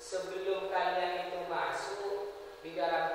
sebelum kalian itu masuk di dalam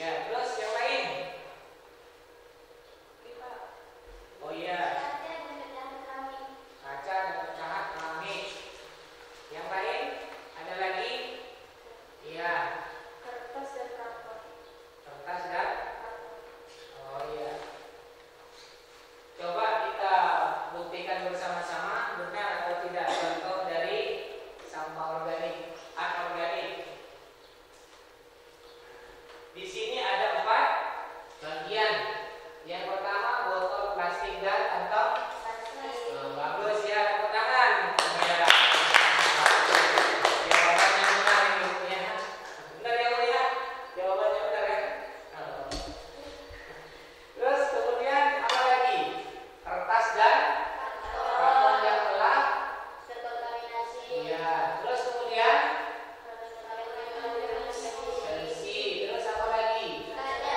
Ya, terus yang lain. Oh iya. bagian. Yang pertama botol plastik dan kantong plastik. Bagus ya, tepuk tangan. Ya. Jawabannya benar ini ya. Benar ya Bu ya? Jawabannya benar ya. Terus kemudian apa lagi? Kertas dan karton yang telah terkontaminasi. Iya. Terus kemudian sensi. Terus apa lagi? Iya.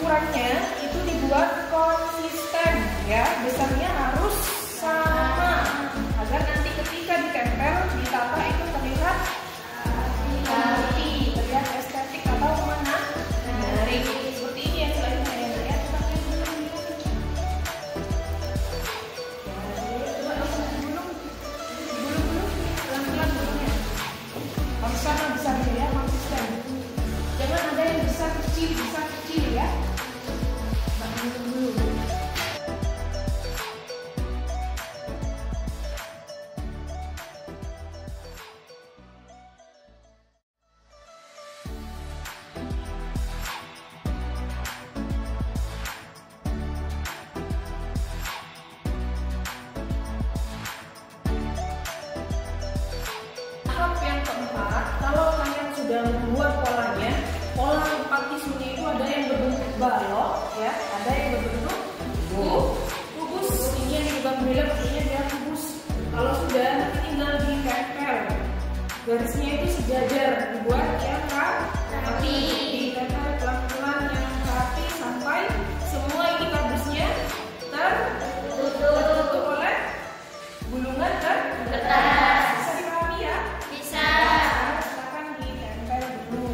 ukurannya itu dibuat konsisten ya, besarnya harus sama agar nanti ketika ditempel ditata itu terlihat rapi, terlihat estetik atau menarik. Seperti ini ya selanjutnya ya. Pelan-pelan gulungnya. Harus sama besarnya ya, konsisten. Jangan ada yang besar kecil ya. Dulu. Tahap yang keempat, kalau kalian sudah membuat polanya, pola 4 tisunya itu ada yang berbentuk balok, ya, ada yang berbentuk kubus. Ini yang juga beliau artinya dia kubus. Kalau sudah, nanti tinggal ditempel. Garisnya itu sejajar, dibuat yang rapi, ditempel pelan-pelan yang rapi sampai semua ini kardusnya tertutup oleh gulungan kertas. Bisa dipahami ya? Bisa. Silakan ditempel dulu.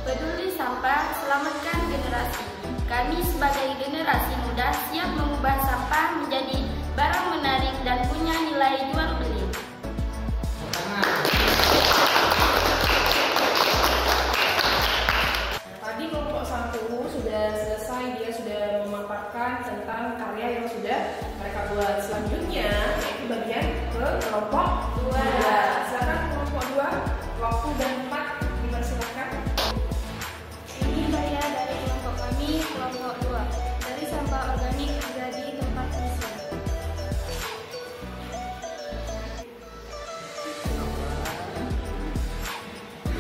Peduli sampah, selamatkan generasi. Kami sebagai generasi muda siap mengubah sampah menjadi barang menarik dan punya nilai jual beli. Tadi kelompok 1 sudah selesai, dia sudah memaparkan tentang karya yang sudah mereka buat. Selanjutnya yaitu bagian ke kelompok 2. Silakan kelompok 2, waktu dan tempat dipersilakan. Ini karya dari kelompok kami, kelompok 2. Dari sampah organik menjadi tempat tisu.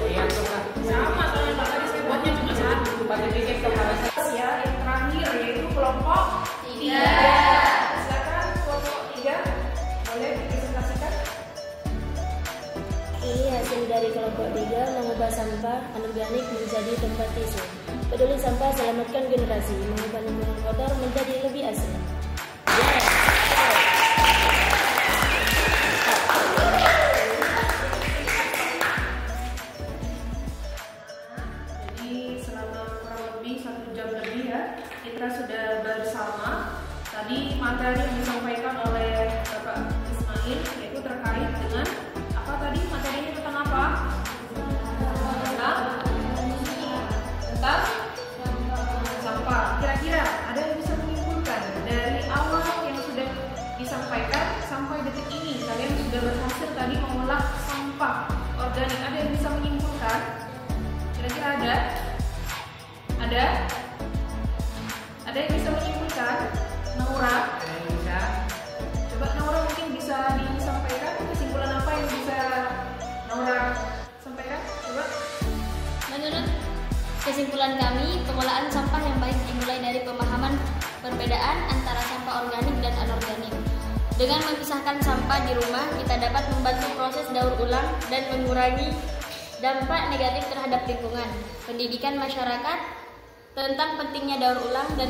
Oh iya, coba. Sama soalnya Pak, tadi saya buatnya cuma satu. Pada dikit kepada Ya, yang terakhir yaitu kelompok 3. Silakan kelompok 3, boleh dipresentasikan. Ini hasil dari kelompok 3 mengubah sampah anorganik menjadi tempat tisu. Peduli sampah, selamatkan generasi. Mengubah lingkungan kotor menjadi lebih asri. Jadi selama kurang lebih 1 jam lebih ya, kita sudah bersama. Tadi materi yang disampaikan oleh Bapak Ismail yaitu terkait dengan apa tadi materinya tentang apa? Tentang sampah. Kira-kira ada yang bisa menyimpulkan dari awal yang sudah disampaikan sampai detik ini kalian sudah berhasil tadi mengolah sampah organik. Ada yang bisa menyimpulkan? Kira-kira ada? Ada? Ada yang bisa menyimpulkan? Naura? ada yang bisa. Coba Naura mungkin bisa disampaikan kesimpulan apa yang bisa Naura sampaikan? Coba. Menurut kesimpulan kami, pengolahan sampah yang baik dimulai dari pemahaman perbedaan antara sampah organik dan anorganik. Dengan memisahkan sampah di rumah, kita dapat membantu proses daur ulang dan mengurangi dampak negatif terhadap lingkungan. Pendidikan masyarakat tentang pentingnya daur ulang dan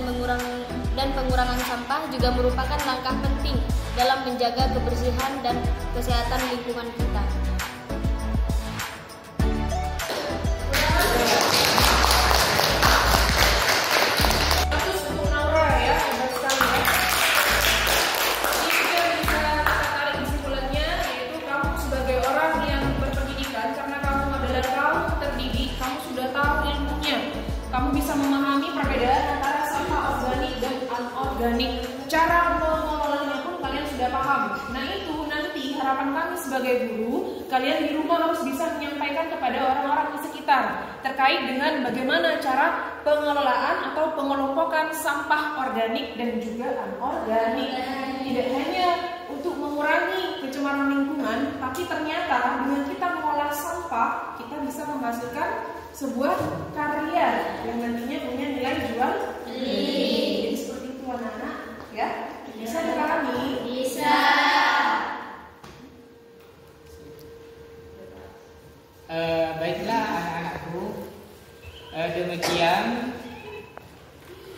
pengurangan sampah juga merupakan langkah penting dalam menjaga kebersihan dan kesehatan lingkungan kita. Bagus untuk Naura ya, hebat sekali ya. Ini juga bisa kita tarik kesimpulannya, yaitu kamu sebagai orang yang berpendidikan, karena kamu adalah kaum terdidik, kamu sudah tahu ilmunya. Kamu bisa memahami perbedaan antara sampah organik dan anorganik. Cara mengolahnya pun kalian sudah paham. Nah itu nanti harapan kami sebagai guru, kalian di rumah harus bisa menyampaikan kepada orang-orang di sekitar terkait dengan bagaimana cara pengelolaan atau pengelompokan sampah organik dan juga anorganik. Tidak hanya untuk mengurangi pencemaran lingkungan, tapi ternyata dengan kita mengolah sampah, kita bisa menghasilkan sebuah karya yang nantinya punya nilai jual beli. Jadi seperti itu anak-anak, ya. Bisa dipahami? Bisa. Baiklah anak-anakku, demikian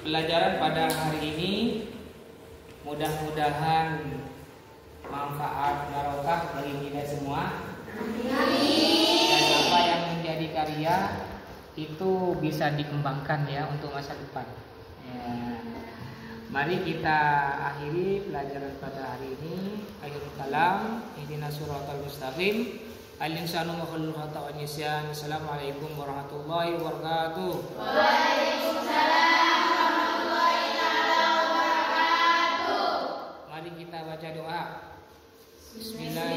pelajaran pada hari ini. Mudah-mudahan manfaat barokah bagi kita semua. Dan apa yang menjadi karya itu bisa dikembangkan ya untuk masa depan. Ya. Mari kita akhiri pelajaran pada hari ini. Akhirul kalam, ihdinas siratal mustaqim. Al-insanu makhlukun khata'un nisyan. Assalamualaikum warahmatullahi wabarakatuh. Waalaikumsalam warahmatullahi wabarakatuh. Mari kita baca doa. Bismillah.